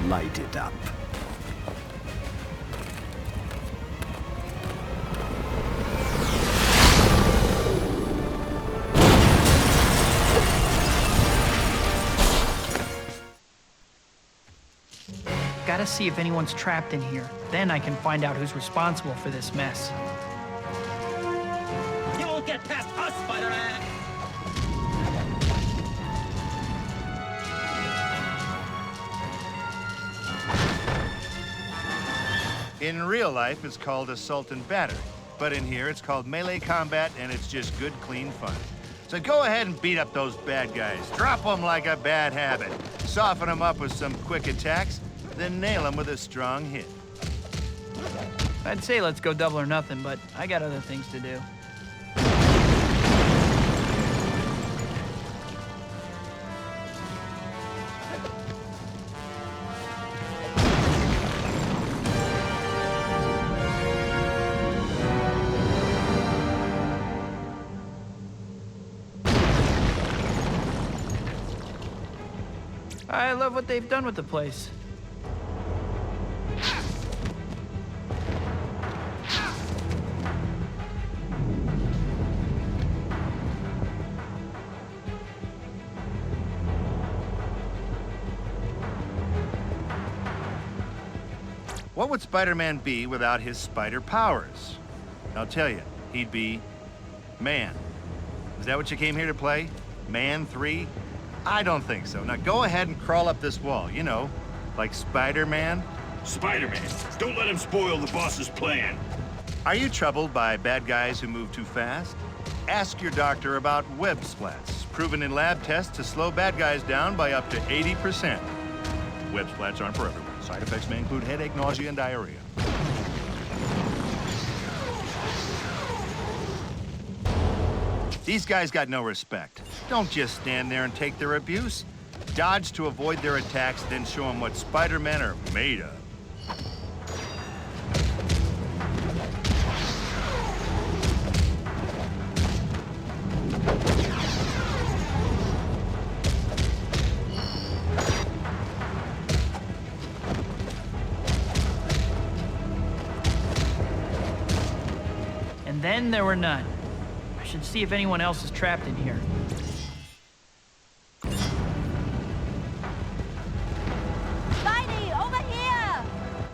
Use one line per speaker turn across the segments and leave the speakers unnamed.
light it up.
Gotta see if anyone's trapped in here. Then I can find out who's responsible for this mess.
You won't get past us, Spider-Man!
In real life, it's called assault and battery. But in here, it's called melee combat, and it's just good, clean fun. So go ahead and beat up those bad guys. Drop them like a bad habit. Soften them up with some quick attacks, then nail them with a strong hit.
I'd say let's go double or nothing, but I got other things to do. I love what they've done with the place.
What would Spider-Man be without his spider powers? I'll tell you, he'd be Man. Is that what you came here to play? Man 3? I don't think so. Now go ahead and crawl up this wall, you know, like Spider-Man.
Spider-Man, don't let him spoil the boss's plan.
Are you troubled by bad guys who move too fast? Ask your doctor about web splats, proven in lab tests to slow bad guys down by up to 80%. Web splats aren't for everyone. Side effects may include headache, nausea, and diarrhea. These guys got no respect. Don't just stand there and take their abuse. Dodge to avoid their attacks, then show them what Spider-Men are made of.
And then there were none. I should see if anyone else is trapped in here.
Spidey, over here!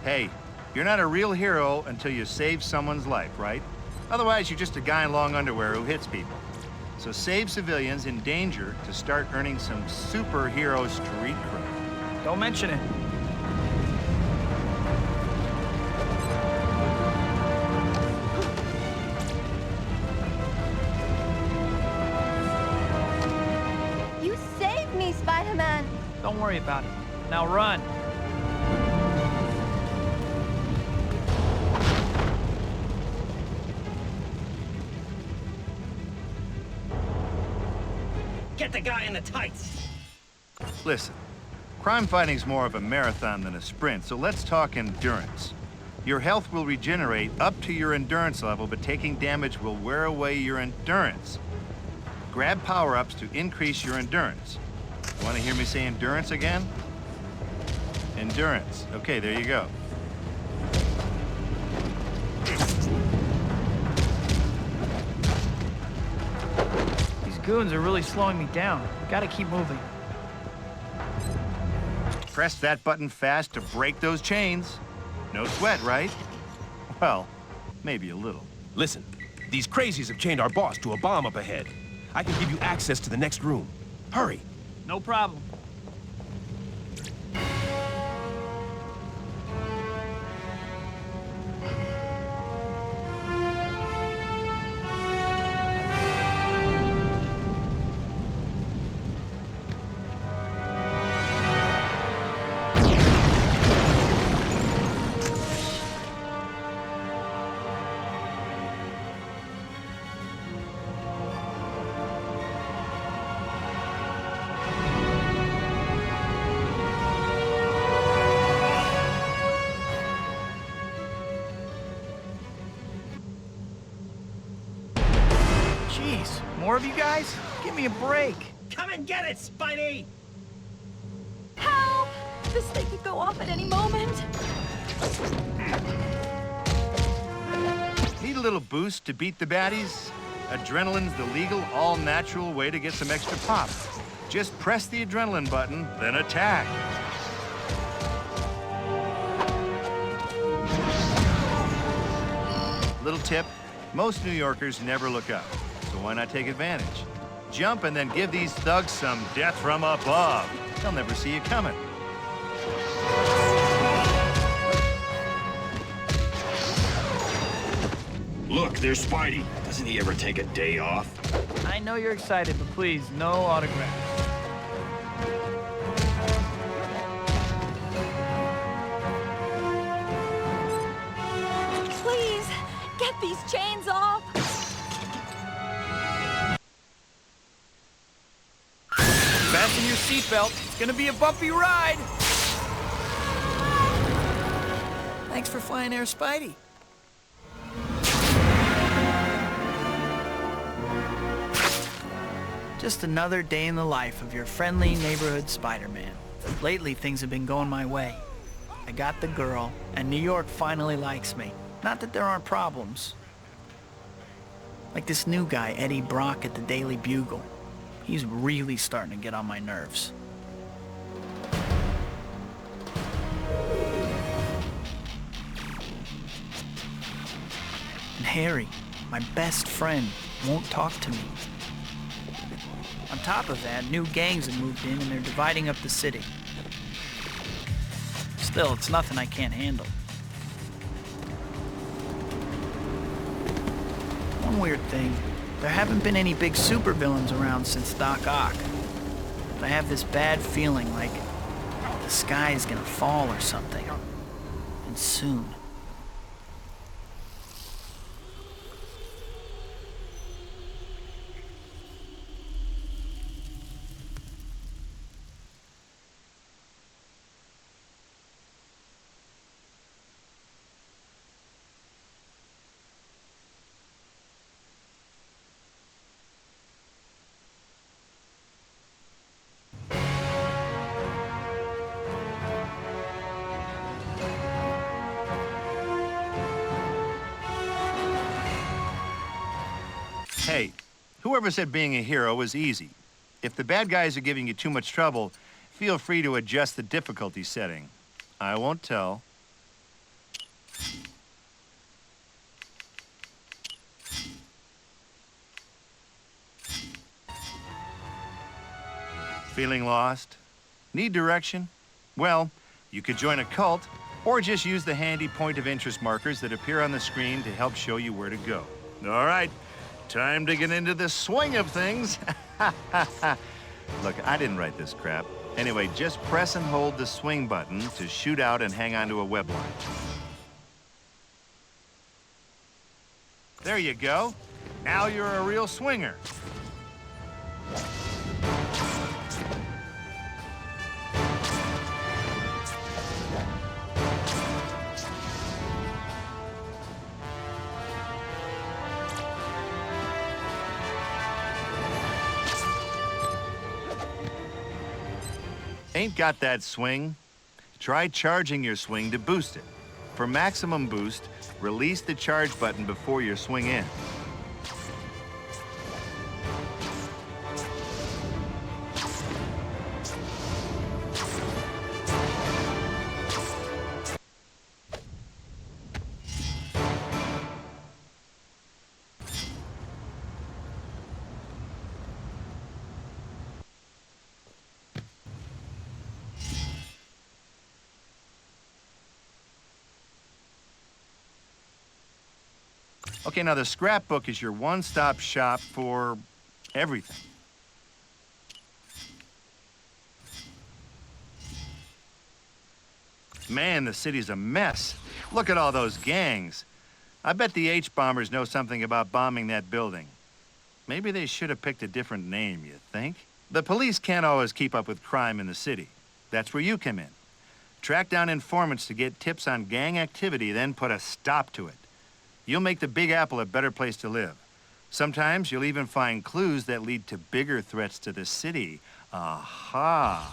Hey, you're not a real hero until you save someone's life, right? Otherwise, you're just a guy in long underwear who hits people. So save civilians in danger to start earning some superhero street cred.
Don't mention it.
You saved me, Spider-Man!
Don't worry about it. Now run.
Get the guy in the tights!
Listen, crime fighting's more of a marathon than a sprint, so let's talk endurance. Your health will regenerate up to your endurance level, but taking damage will wear away your endurance. Grab power-ups to increase your endurance. Want to hear me say endurance again? Endurance. Okay, there you go.
These goons are really slowing me down. We gotta keep moving.
Press that button fast to break those chains. No sweat, right? Well, maybe a little.
Listen, these crazies have chained our boss to a bomb up ahead. I can give you access to the next room. Hurry.
No problem. Jeez, more of you guys? Give me a break.
Come and get it, Spidey!
Help! This thing could go off at any moment.
Need a little boost to beat the baddies? Adrenaline's the legal, all-natural way to get some extra pop. Just press the adrenaline button, then attack. Little tip, most New Yorkers never look up, so why not take advantage? Jump and then give these thugs some death from above. They'll never see you coming.
Look, there's Spidey. Doesn't he ever take a day off?
I know you're excited, but please, no autographs.
Please, get these chains off.
Fasten your seatbelt. It's gonna be a bumpy ride. Thanks for flying Air Spidey. Just another day in the life of your friendly neighborhood Spider-Man. Lately, things have been going my way. I got the girl, and New York finally likes me. Not that there aren't problems. Like this new guy, Eddie Brock at the Daily Bugle. He's really starting to get on my nerves. And Harry, my best friend, won't talk to me. On top of that, new gangs have moved in and they're dividing up the city. Still, it's nothing I can't handle. One weird thing, there haven't been any big supervillains around since Doc Ock. But I have this bad feeling like the sky is gonna fall or something. And soon.
Hey, whoever said being a hero was easy. If the bad guys are giving you too much trouble, feel free to adjust the difficulty setting. I won't tell. Feeling lost? Need direction? Well, you could join a cult, or just use the handy point of interest markers that appear on the screen to help show you where to go. All right, time to get into the swing of things. Look, I didn't write this crap. Anyway, just press and hold the swing button to shoot out and hang onto a web line. There you go. Now you're a real swinger. Ain't got that swing? Try charging your swing to boost it. For maximum boost, release the charge button before your swing ends. Okay, now the scrapbook is your one-stop shop for everything. Man, the city's a mess. Look at all those gangs. I bet the H-bombers know something about bombing that building. Maybe they should have picked a different name, you think? The police can't always keep up with crime in the city. That's where you come in. Track down informants to get tips on gang activity, then put a stop to it. You'll make the Big Apple a better place to live. Sometimes you'll even find clues that lead to bigger threats to the city. Aha!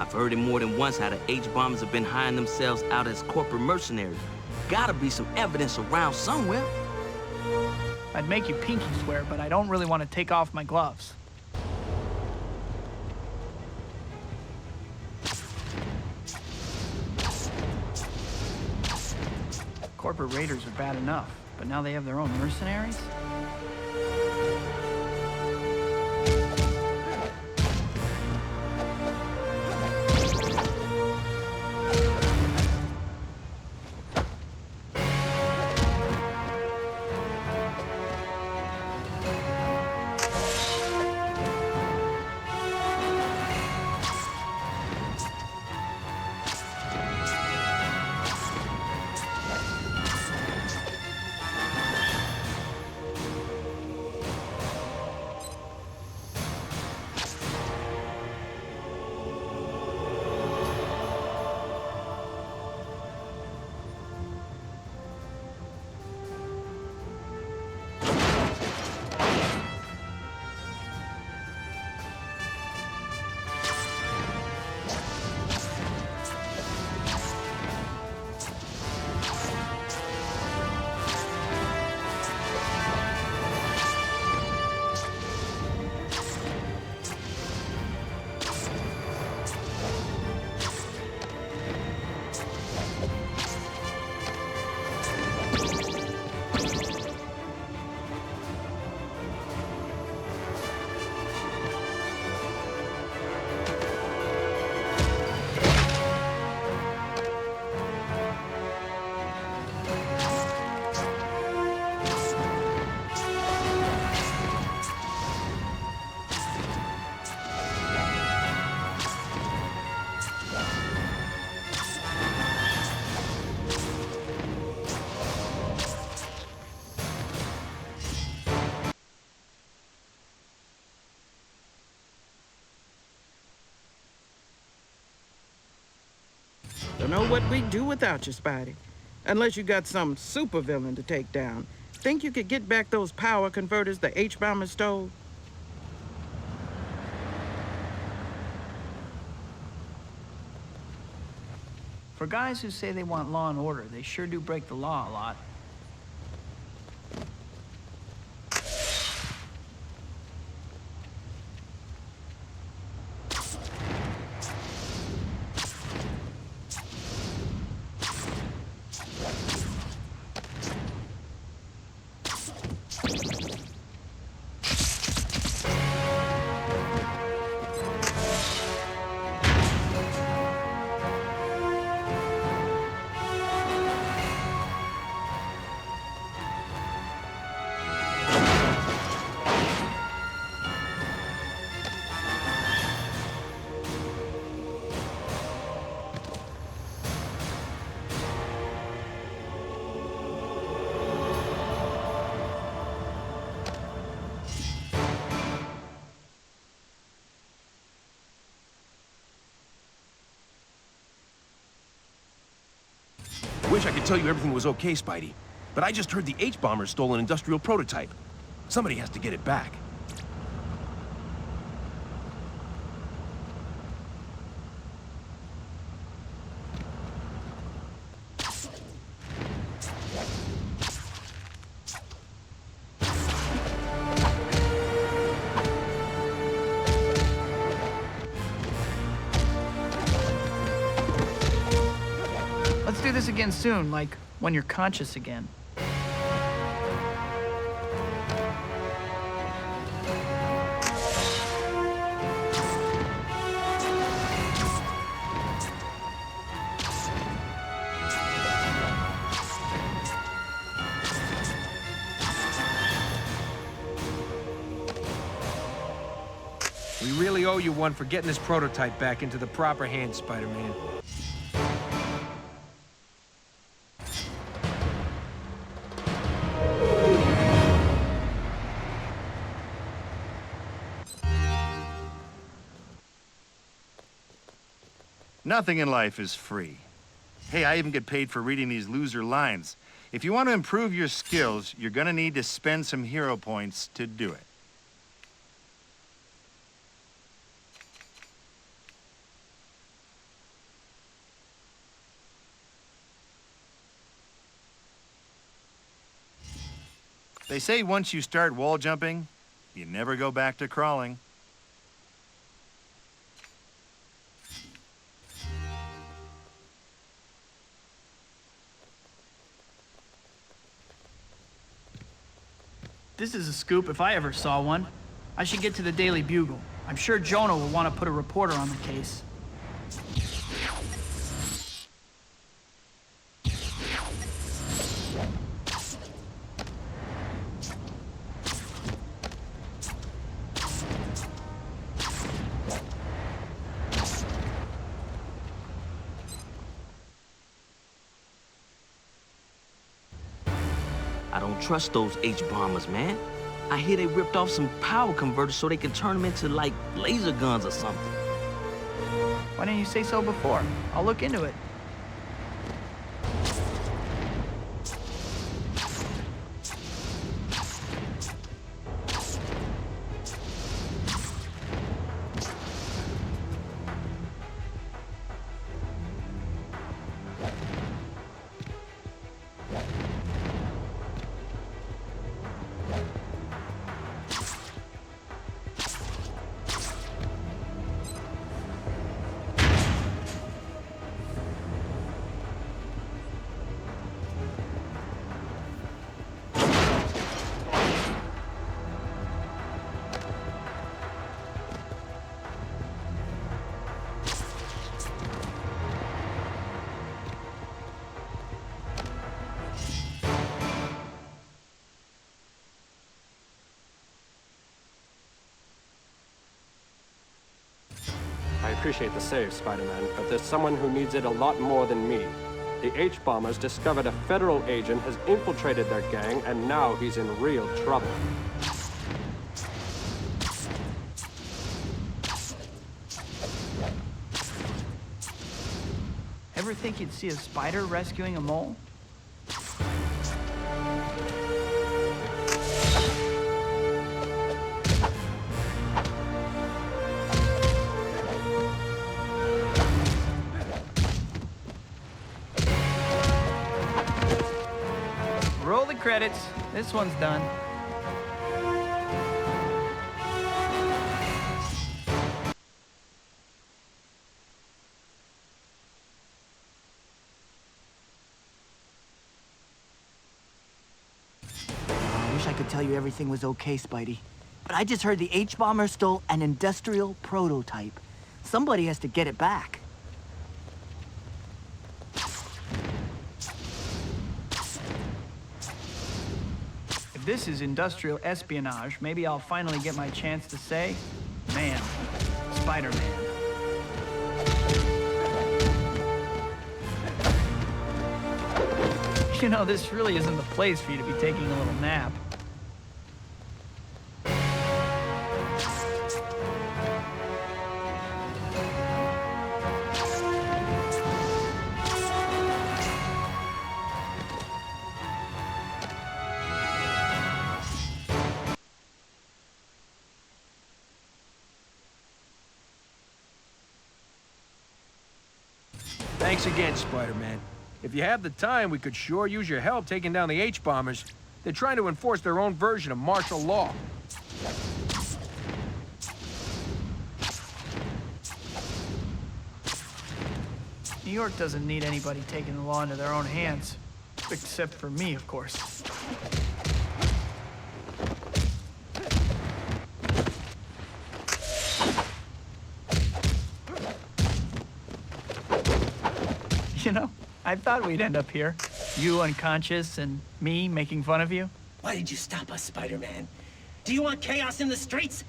I've heard it more than once how the H-bombers have been hiring themselves out as corporate mercenaries. Gotta be some evidence around somewhere.
I'd make you pinky swear, but I don't really want to take off my gloves. Corporate raiders are bad enough, but now they have their own mercenaries?
Don't know what we'd do without you, Spidey. Unless you got some supervillain to take down. Think you could get back those power converters the H-bombers stole?
For guys who say they want law and order, they sure do break the law a lot.
Wish I could tell you everything was okay, Spidey. But I just heard the H-bombers stole an industrial prototype. Somebody has to get it back.
Let's do this again soon, like when you're conscious again.
We really owe you one for getting this prototype back into the proper hands, Spider-Man.
Nothing in life is free. Hey, I even get paid for reading these loser lines. If you want to improve your skills, you're gonna need to spend some hero points to do it. They say once you start wall jumping, you never go back to crawling.
This is a scoop if I ever saw one. I should get to the Daily Bugle. I'm sure Jonah will want to put a reporter on the case.
I don't trust those H-bombers, man. I hear they ripped off some power converters so they can turn them into, like, laser guns or something.
Why didn't you say so before? I'll look into it.
I appreciate the save, Spider-Man, but there's someone who needs it a lot more than me. The H-bombers discovered a federal agent has infiltrated their gang, and now he's in real trouble.
Ever think you'd see a spider rescuing a mole? Roll the credits. This one's done.
I wish I could tell you everything was okay, Spidey. But I just heard the H-bomber stole an industrial prototype. Somebody has to get it back.
If this is industrial espionage, maybe I'll finally get my chance to say, man, Spider-Man. You know, this really isn't the place for you to be taking a little nap.
Thanks again, Spider-Man. If you have the time, we could sure use your help taking down the H-bombers. They're trying to enforce their own version of martial law.
New York doesn't need anybody taking the law into their own hands. Except for me, of course. You know, I thought we'd end up here. You unconscious and me making fun of you.
Why did you stop us, Spider-Man? Do you want chaos in the streets?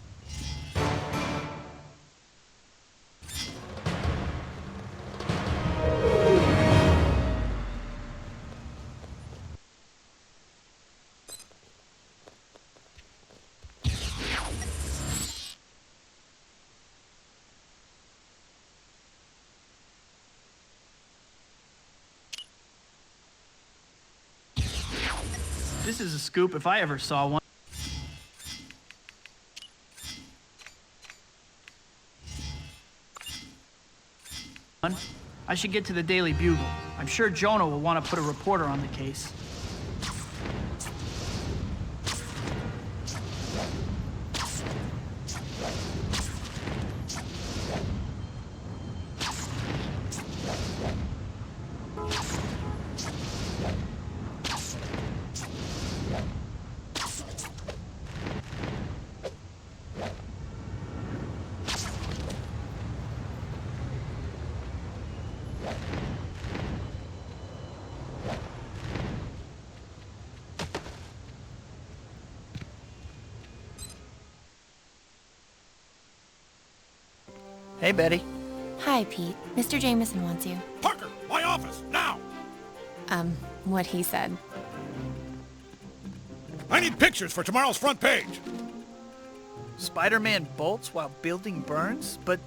This is a scoop if I ever saw one. I should get to the Daily Bugle. I'm sure Jonah will want to put a reporter on the case. Hey, Betty.
Hi, Pete. Mr. Jameson wants you.
Parker, my office, now!
What he said.
I need pictures for tomorrow's front page.
Spider-Man bolts while building burns? But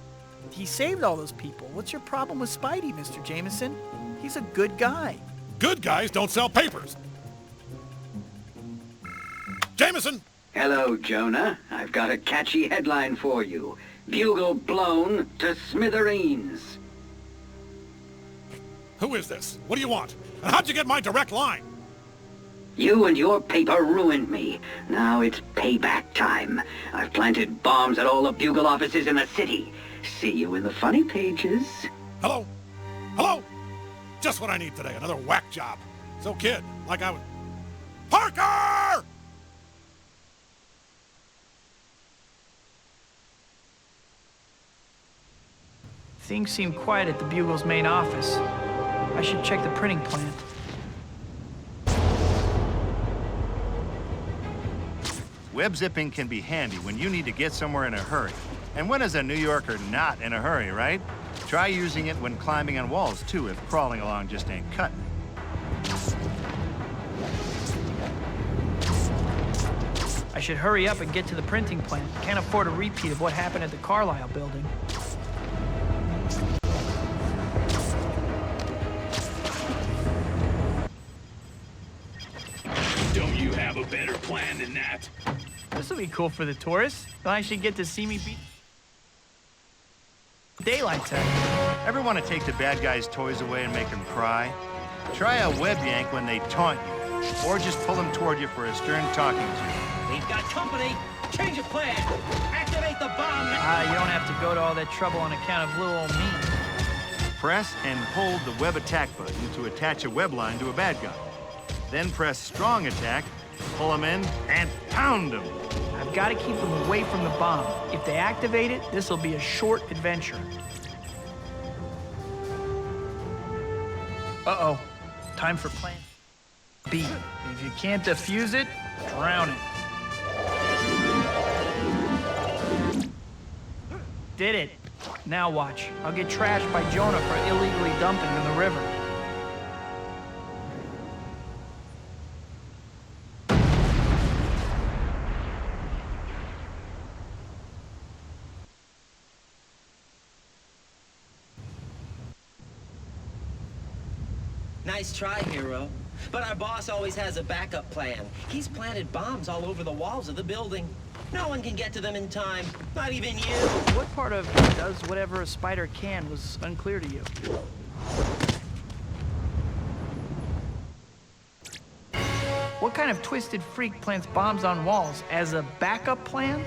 he saved all those people. What's your problem with Spidey, Mr. Jameson? He's a good guy.
Good guys don't sell papers. Jameson!
Hello, Jonah. I've got a catchy headline for you. Bugle blown to smithereens.
Who is this? What do you want? And how'd you get my direct line?
You and your paper ruined me. Now it's payback time. I've planted bombs at all the Bugle offices in the city. See you in the funny pages.
Hello? Hello? Just what I need today, another whack job. So kid, like I was... Parker!
Things seem quiet at the Bugle's main office. I should check the printing plant.
Web zipping can be handy when you need to get somewhere in a hurry. And when is a New Yorker not in a hurry, right? Try using it when climbing on walls, too, if crawling along just ain't cutting it.
I should hurry up and get to the printing plant. Can't afford a repeat of what happened at the Carlisle building.
Don't you have a better plan than that?
This will be cool for the tourists. They'll actually get to see me beat daylights out.
Ever want to take the bad guy's toys away and make them cry? Try a web yank when they taunt you, or just pull them toward you for a stern talking to.
We've got company. Change of plan. Activate the bomb.
You don't have to go to all that trouble on account of little old me.
Press and hold the web attack button to attach a web line to a bad guy. Then press strong attack, pull them in, and pound them.
I've got to keep them away from the bomb. If they activate it, this will be a short adventure. Uh-oh. Time for plan B. If you can't defuse it, drown it. Did it. Now watch. I'll get trashed by Jonah for illegally dumping in the river.
Nice try, hero. But our boss always has a backup plan. He's planted bombs all over the walls of the building. No one can get to them in time, not even you.
What part of does whatever a spider can was unclear to you? What kind of twisted freak plants bombs on walls as a backup plan?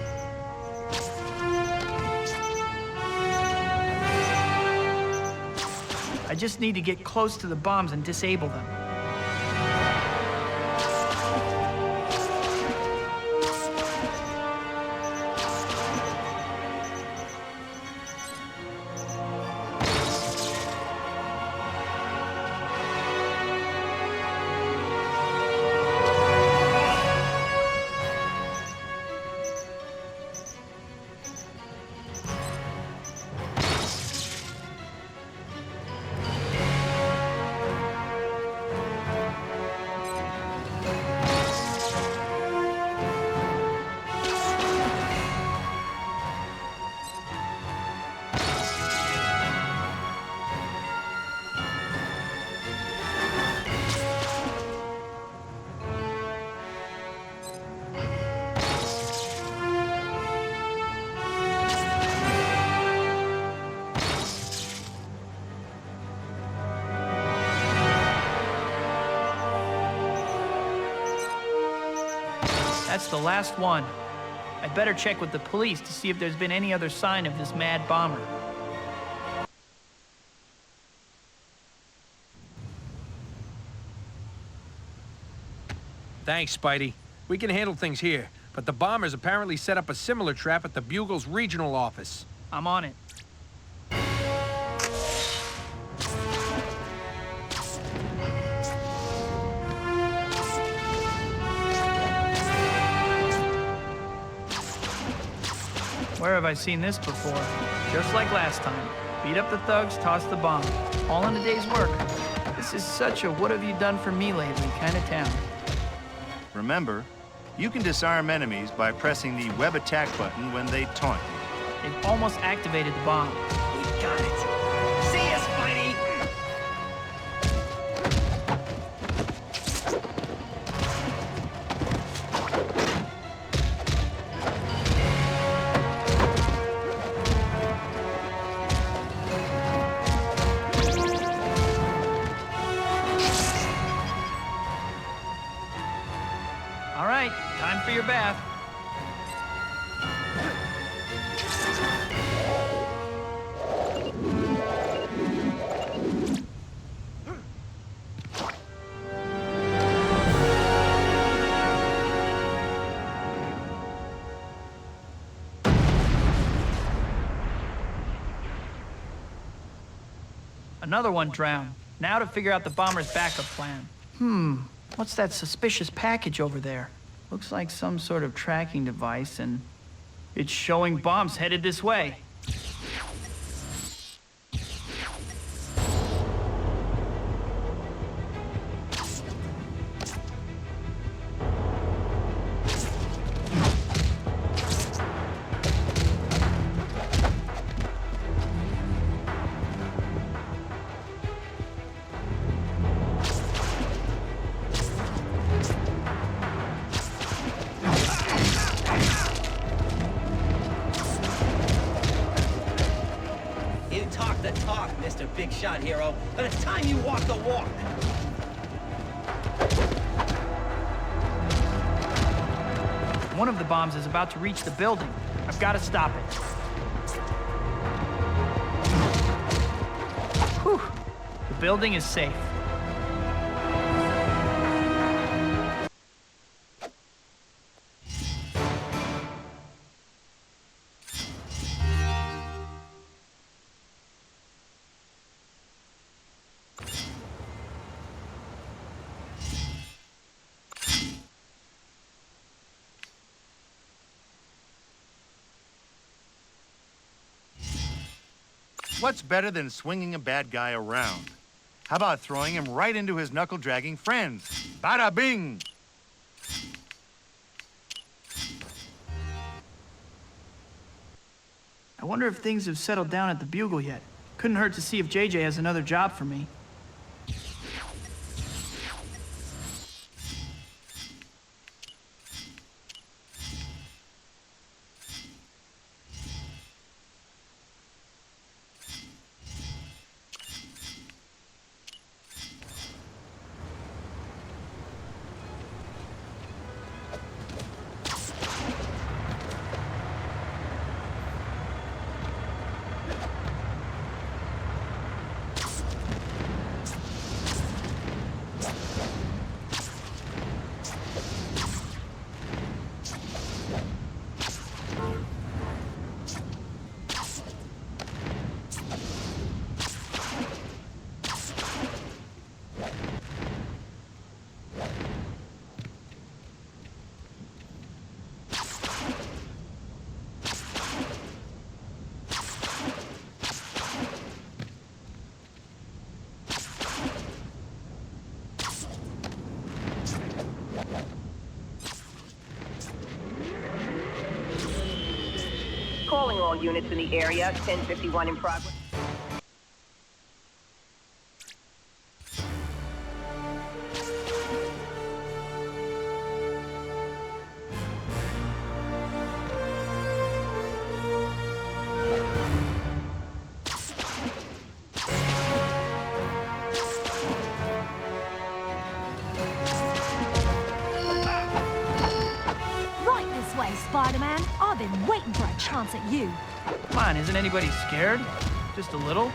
I just need to get close to the bombs and disable them. That's the last one. I'd better check with the police to see if there's been any other sign of this mad bomber.
Thanks, Spidey. We can handle things here, but the bombers apparently set up a similar trap at the Bugle's regional office.
I'm on it. have I seen this before. Just like last time. Beat up the thugs, toss the bomb. All in a day's work. This is such a what have you done for me lately kind of town.
Remember, you can disarm enemies by pressing the web attack button when they taunt you.
They've almost activated the bomb.
We got it. See ya, Spidey!
All right, time for your bath. Another one drowned. Now to figure out the bomber's backup plan. What's that suspicious package over there? Looks like some sort of tracking device, and it's showing bombs headed this way.
You talk the talk, Mr. Big Shot Hero, but it's time you walk the walk.
One of the bombs is about to reach the building. I've got to stop it. Whew. The building is safe.
What's better than swinging a bad guy around? How about throwing him right into his knuckle-dragging friends? Bada bing!
I wonder if things have settled down at the Bugle yet. Couldn't hurt to see if JJ has another job for me.
Calling all units in the area, 1051 in progress.
Right this way, Spider-Man. I've been waiting for a chance at you.
Come on, isn't anybody scared? Just a little?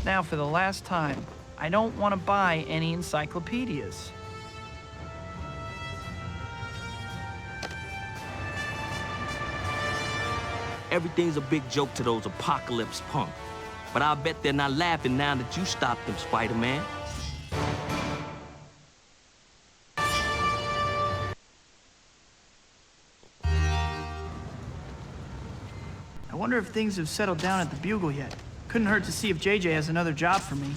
Now for the last time. I don't want to buy any encyclopedias.
Everything's a big joke to those apocalypse punks. But I'll bet they're not laughing now that you stopped them, Spider-Man.
I wonder if things have settled down at the Bugle yet. Couldn't hurt to see if JJ has another job for me.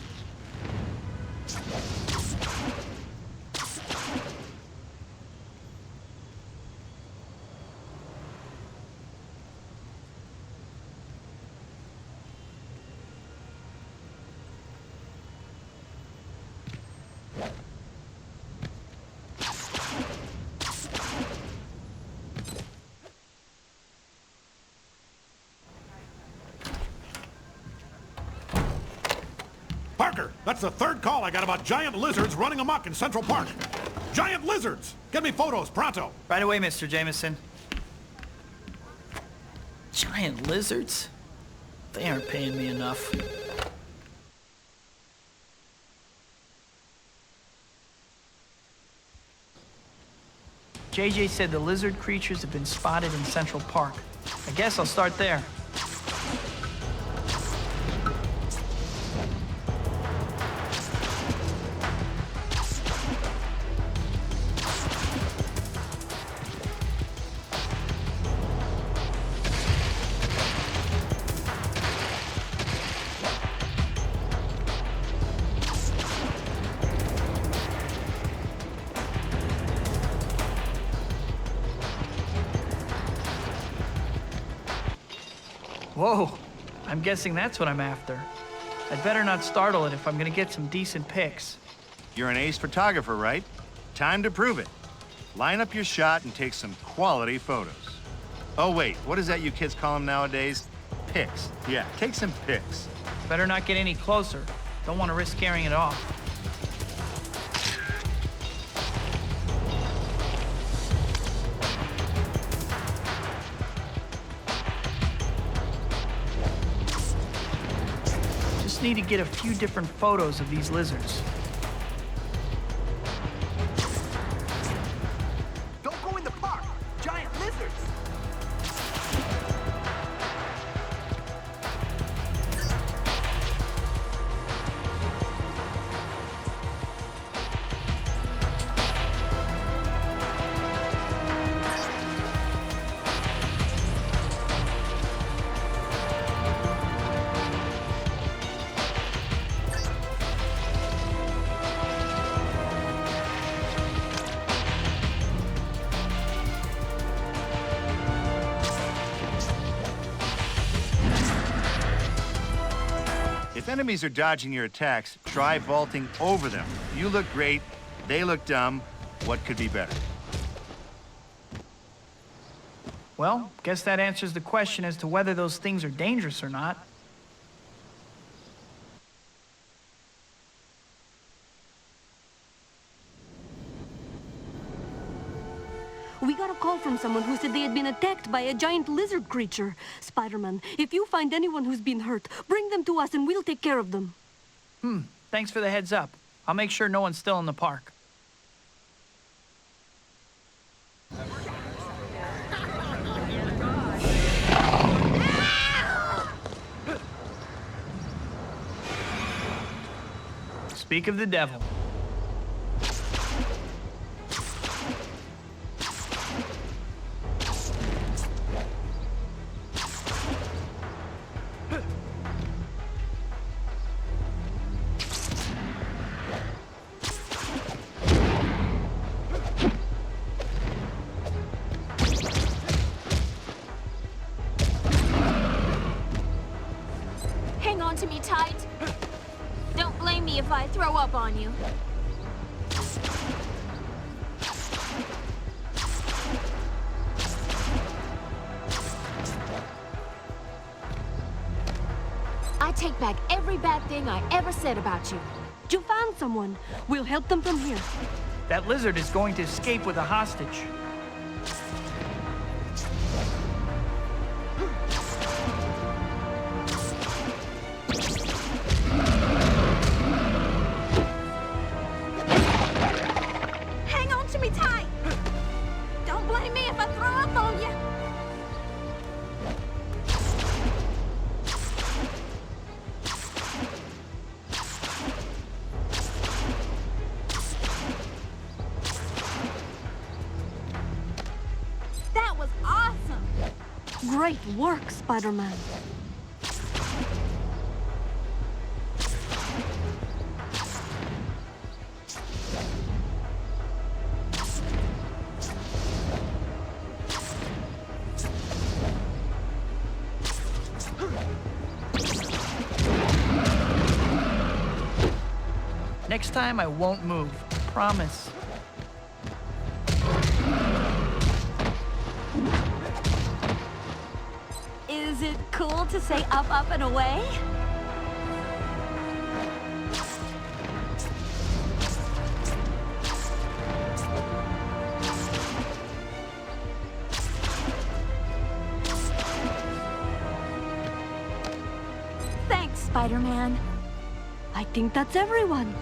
Parker, that's the third call I got about giant lizards running amok in Central Park. Giant lizards! Get me photos, pronto!
Right away, Mr. Jameson. Giant lizards? They aren't paying me enough. JJ said the lizard creatures have been spotted in Central Park. I guess I'll start there. Whoa, I'm guessing that's what I'm after. I'd better not startle it if I'm gonna get some decent pics.
You're an ace photographer, right? Time to prove it. Line up your shot and take some quality photos. Oh wait, what is that you kids call them nowadays? Pics. Yeah, take some pics.
Better not get any closer. Don't want to risk scaring it off. Just need to get a few different photos of these lizards.
Don't go in the park! Giant lizards!
If enemies are dodging your attacks, try vaulting over them. You look great, they look dumb. What could be better?
Well, guess that answers the question as to whether those things are dangerous or not.
We got a call from someone who said they had been attacked by a giant lizard creature. Spider-Man, if you find anyone who's been hurt, bring them to us and we'll take care of them.
Thanks for the heads up. I'll make sure no one's still in the park. Speak of the devil.
Hang on to me tight. Don't blame me if I throw up on you. I take back every bad thing I ever said about you. You found someone. We'll help them from here.
That lizard is going to escape with a hostage.
Great work, Spider-Man.
Next time I won't move. Promise.
Is it cool to say up, up, and away? Thanks, Spider-Man. I think that's everyone.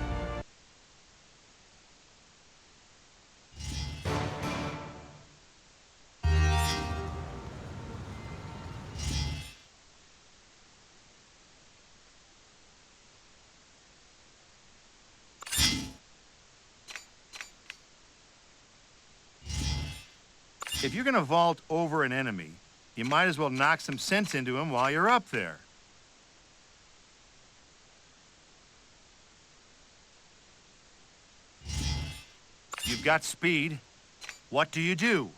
If you're gonna vault over an enemy, you might as well knock some sense into him while you're up there. You've got speed. What do you do?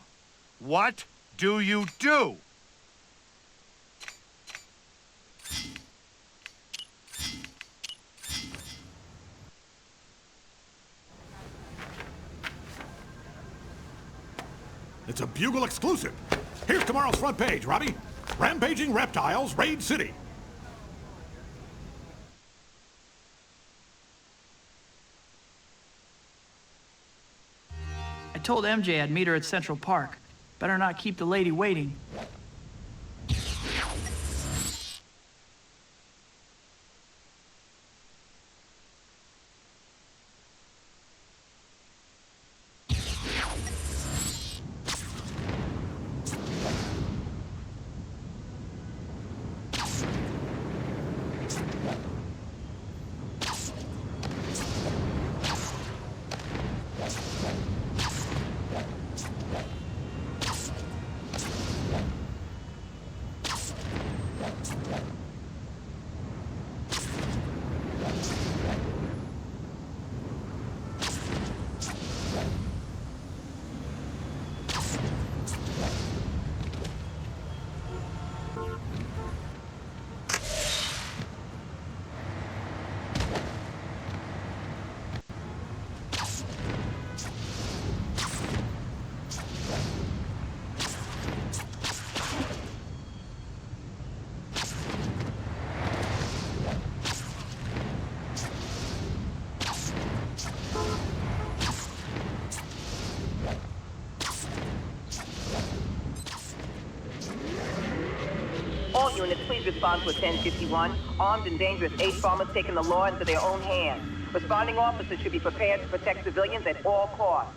What do you do?
It's a Bugle exclusive. Here's tomorrow's front page, Robbie. Rampaging reptiles raid city.
I told MJ I'd meet her at Central Park. Better not keep the lady waiting.
All units, please respond to a 1051. Armed and dangerous H-bombers taking the law into their own hands. Responding officers should be prepared to protect civilians at all costs.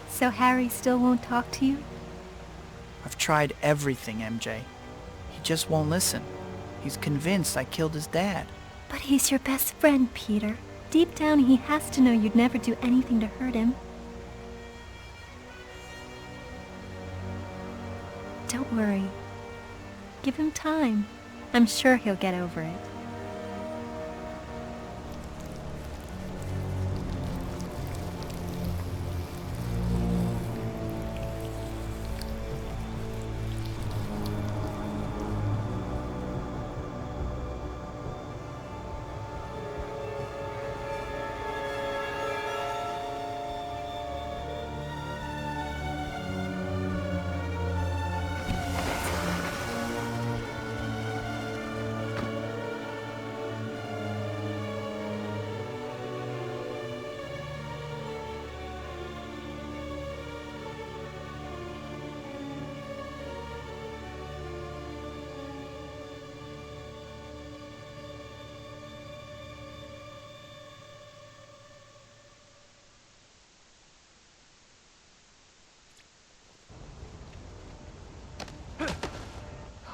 So Harry still won't talk to you?
I've tried everything, MJ. He just won't listen. He's convinced I killed his dad.
But he's your best friend, Peter. Deep down, he has to know you'd never do anything to hurt him. Don't worry. Give him time. I'm sure he'll get over it.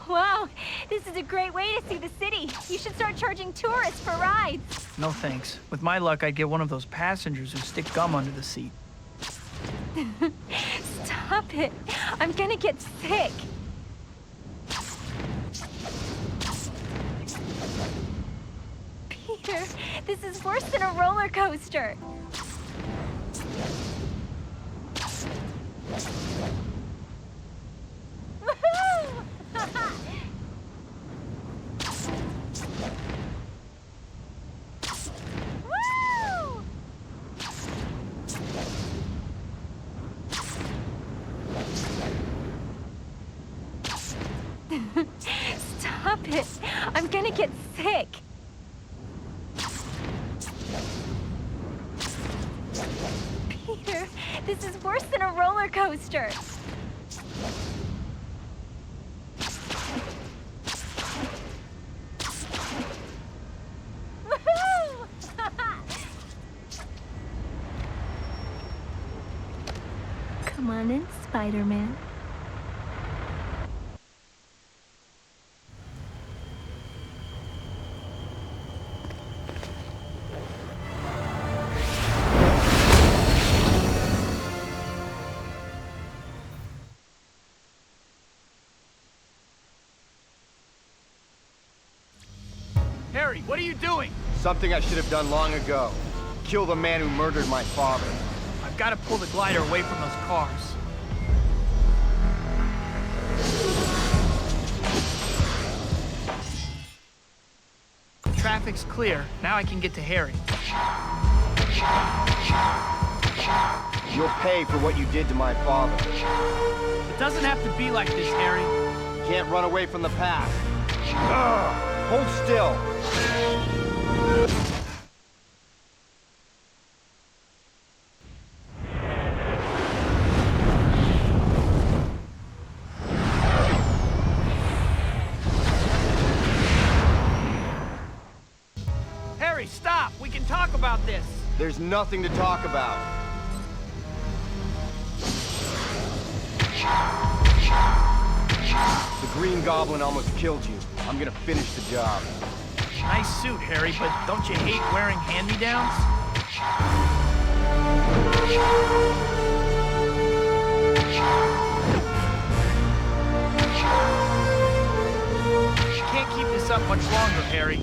Wow, this is a great way to see the city. You should start charging tourists for rides.
No thanks. With my luck, I'd get one of those passengers who stick gum under the seat.
Stop it. I'm gonna get sick. Peter, this is worse than a roller coaster. Woohoo! Woo! Stop it. I'm gonna get sick. Peter, this is worse than a roller coaster. Woohoo! Come on in, Spider-Man.
Harry, what are you doing?
Something I should have done long ago. Kill the man who murdered my father.
I've got to pull the glider away from those cars. Traffic's clear. Now I can get to Harry.
You'll pay for what you did to my father.
It doesn't have to be like this, Harry.
You can't run away from the past. Hold still.
Harry, stop! We can talk about this!
There's nothing to talk about. The Green Goblin almost killed you. I'm gonna finish the job.
Nice suit, Harry, but don't you hate wearing hand-me-downs? Can't keep this up much longer, Harry.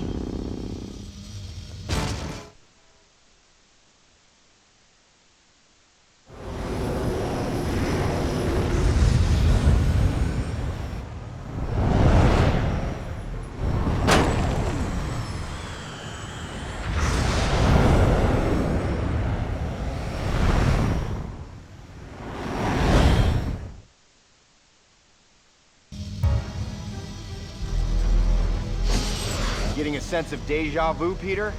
Getting a sense of deja vu, Peter?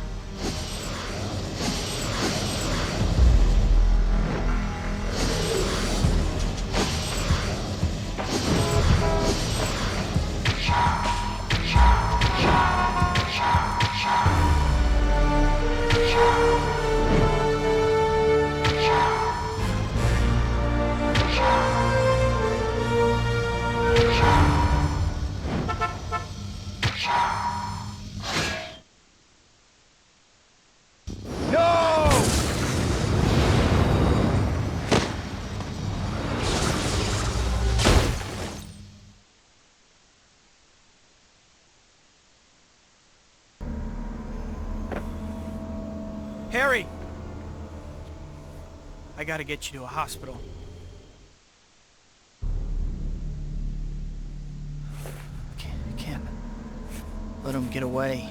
Harry! I gotta get you to a hospital. I can't let him get away.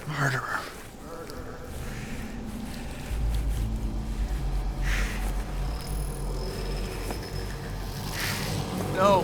Murderer. No.